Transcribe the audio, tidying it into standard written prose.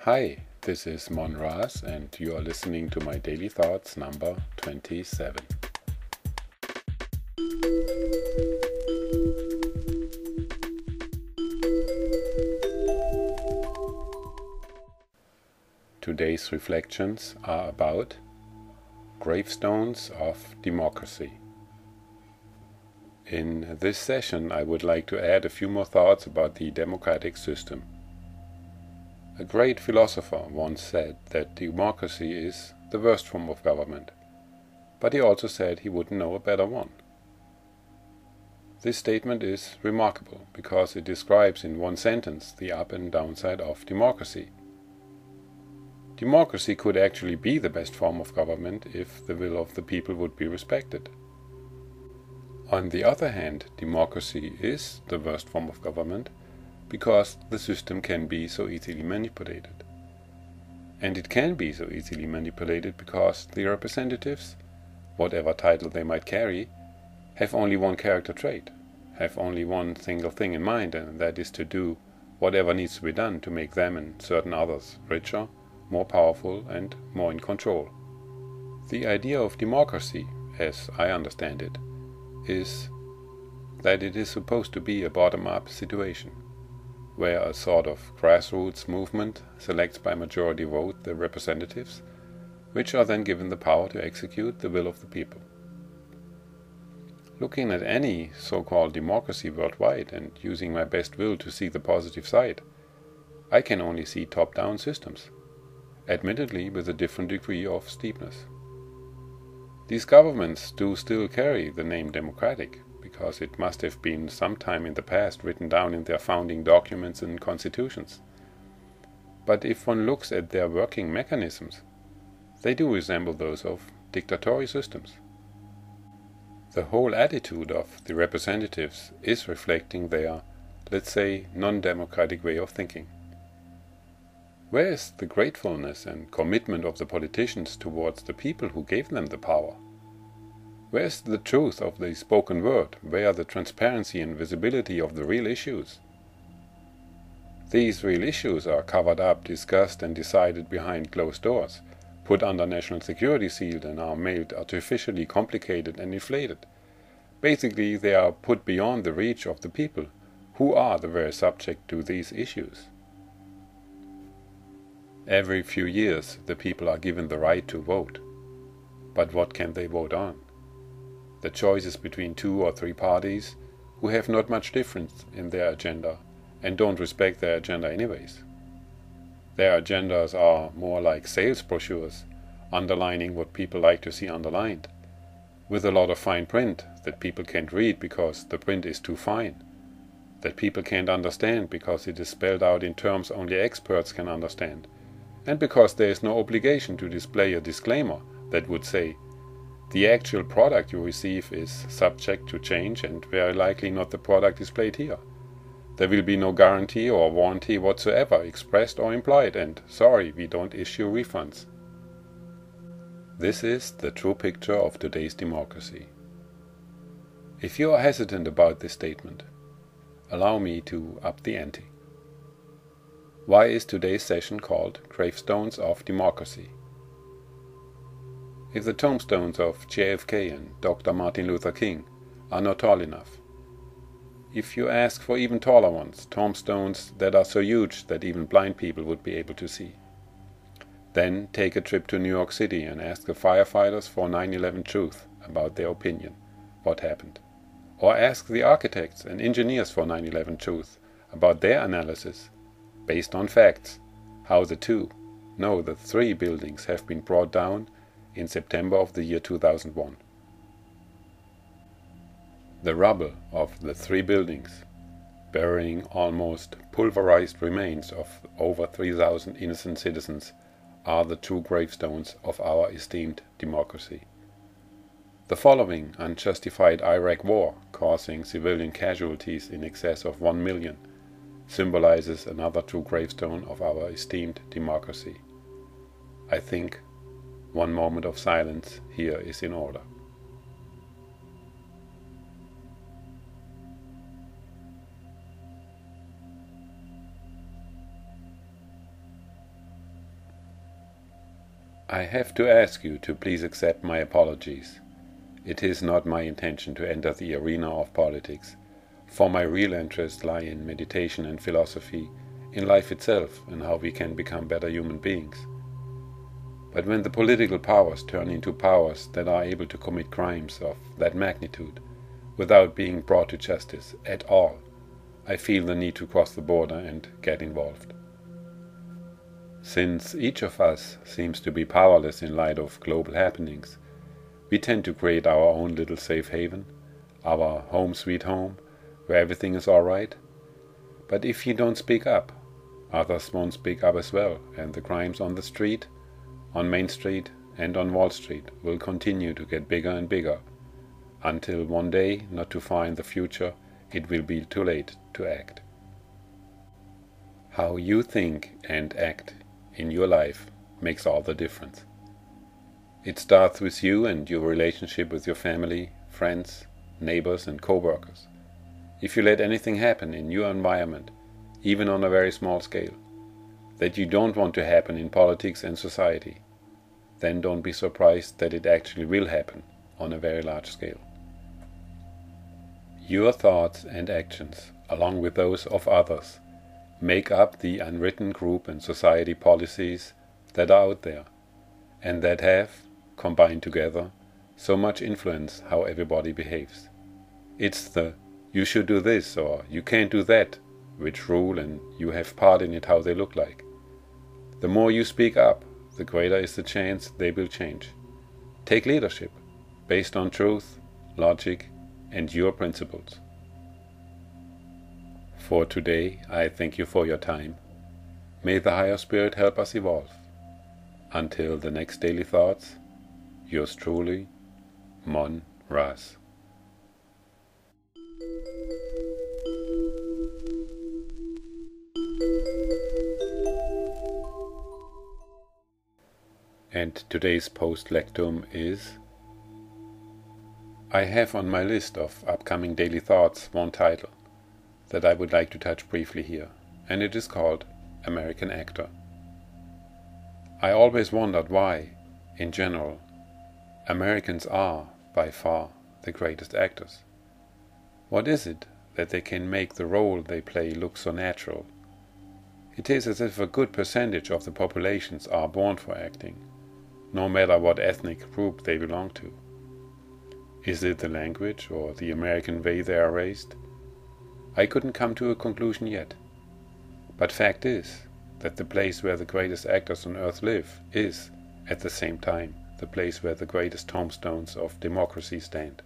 Hi, this is Rasz and you are listening to my Daily Thoughts number 27. Today's reflections are about Gravestones of Democracy. In this session I would like to add a few more thoughts about the democratic system. A great philosopher once said that democracy is the worst form of government, but he also said he wouldn't know a better one. This statement is remarkable because it describes in one sentence the up and downside of democracy. Democracy could actually be the best form of government if the will of the people would be respected. On the other hand, democracy is the worst form of government because the system can be so easily manipulated. And it can be so easily manipulated because the representatives, whatever title they might carry, have only one character trait, have only one single thing in mind, and that is to do whatever needs to be done to make them and certain others richer, more powerful and more in control. The idea of democracy, as I understand it, is that it is supposed to be a bottom-up situation, where a sort of grassroots movement selects by majority vote the representatives, which are then given the power to execute the will of the people. Looking at any so-called democracy worldwide and using my best will to see the positive side, I can only see top-down systems, admittedly with a different degree of steepness. These governments do still carry the name democratic, because it must have been sometime in the past written down in their founding documents and constitutions. But if one looks at their working mechanisms, they do resemble those of dictatorial systems. The whole attitude of the representatives is reflecting their, let's say, non-democratic way of thinking. Where is the gratefulness and commitment of the politicians towards the people who gave them the power? Where is the truth of the spoken word? Where are the transparency and visibility of the real issues? These real issues are covered up, discussed and decided behind closed doors, put under national security seal and are made artificially complicated and inflated. Basically, they are put beyond the reach of the people, who are the very subject to these issues. Every few years the people are given the right to vote. But what can they vote on? The choice is between 2 or 3 parties who have not much difference in their agenda and don't respect their agenda anyways. Their agendas are more like sales brochures, underlining what people like to see underlined, with a lot of fine print that people can't read because the print is too fine, that people can't understand because it is spelled out in terms only experts can understand, and because there is no obligation to display a disclaimer that would say, the actual product you receive is subject to change and very likely not the product displayed here. There will be no guarantee or warranty whatsoever expressed or implied, and sorry, we don't issue refunds. This is the true picture of today's democracy. If you are hesitant about this statement, allow me to up the ante. Why is today's session called Gravestones of Democracy? If the tombstones of JFK and Dr. Martin Luther King are not tall enough, if you ask for even taller ones, tombstones that are so huge that even blind people would be able to see, then take a trip to New York City and ask the firefighters for 9/11 truth about their opinion, what happened. Or ask the architects and engineers for 9/11 truth about their analysis, based on facts, how the 3 buildings have been brought down in September of the year 2001. The rubble of the 3 buildings, burying almost pulverized remains of over 3,000 innocent citizens, are the true gravestones of our esteemed democracy. The following unjustified Iraq war, causing civilian casualties in excess of 1 million, symbolizes another true gravestone of our esteemed democracy. I think one moment of silence here is in order. I have to ask you to please accept my apologies. It is not my intention to enter the arena of politics, for my real interests lie in meditation and philosophy, in life itself and how we can become better human beings. But when the political powers turn into powers that are able to commit crimes of that magnitude without being brought to justice at all, I feel the need to cross the border and get involved. Since each of us seems to be powerless in light of global happenings, we tend to create our own little safe haven, our home sweet home, where everything is all right. But if you don't speak up, others won't speak up as well, and the crimes on the street, on Main Street and on Wall Street will continue to get bigger and bigger, until one day, not too far in the future, it will be too late to act. How you think and act in your life makes all the difference. It starts with you and your relationship with your family, friends, neighbors and co-workers. If you let anything happen in your environment, even on a very small scale, that you don't want to happen in politics and society, then don't be surprised that it actually will happen on a very large scale. Your thoughts and actions, along with those of others, make up the unwritten group and society policies that are out there, and that have, combined together, so much influence how everybody behaves. It's the "you should do this" or "you can't do that" which rule, and you have part in it how they look like. The more you speak up, the greater is the chance they will change. Take leadership, based on truth, logic, and your principles. For today, I thank you for your time. May the higher spirit help us evolve. Until the next daily thoughts, yours truly, Mon Rasz. And today's post-lectum is: I have on my list of upcoming daily thoughts one title that I would like to touch briefly here, and it is called American Actor. I always wondered why, in general, Americans are, by far, the greatest actors. What is it that they can make the role they play look so natural? It is as if a good percentage of the populations are born for acting, no matter what ethnic group they belong to. Is it the language or the American way they are raised? I couldn't come to a conclusion yet. But fact is that the place where the greatest actors on earth live is, at the same time, the place where the greatest tombstones of democracy stand.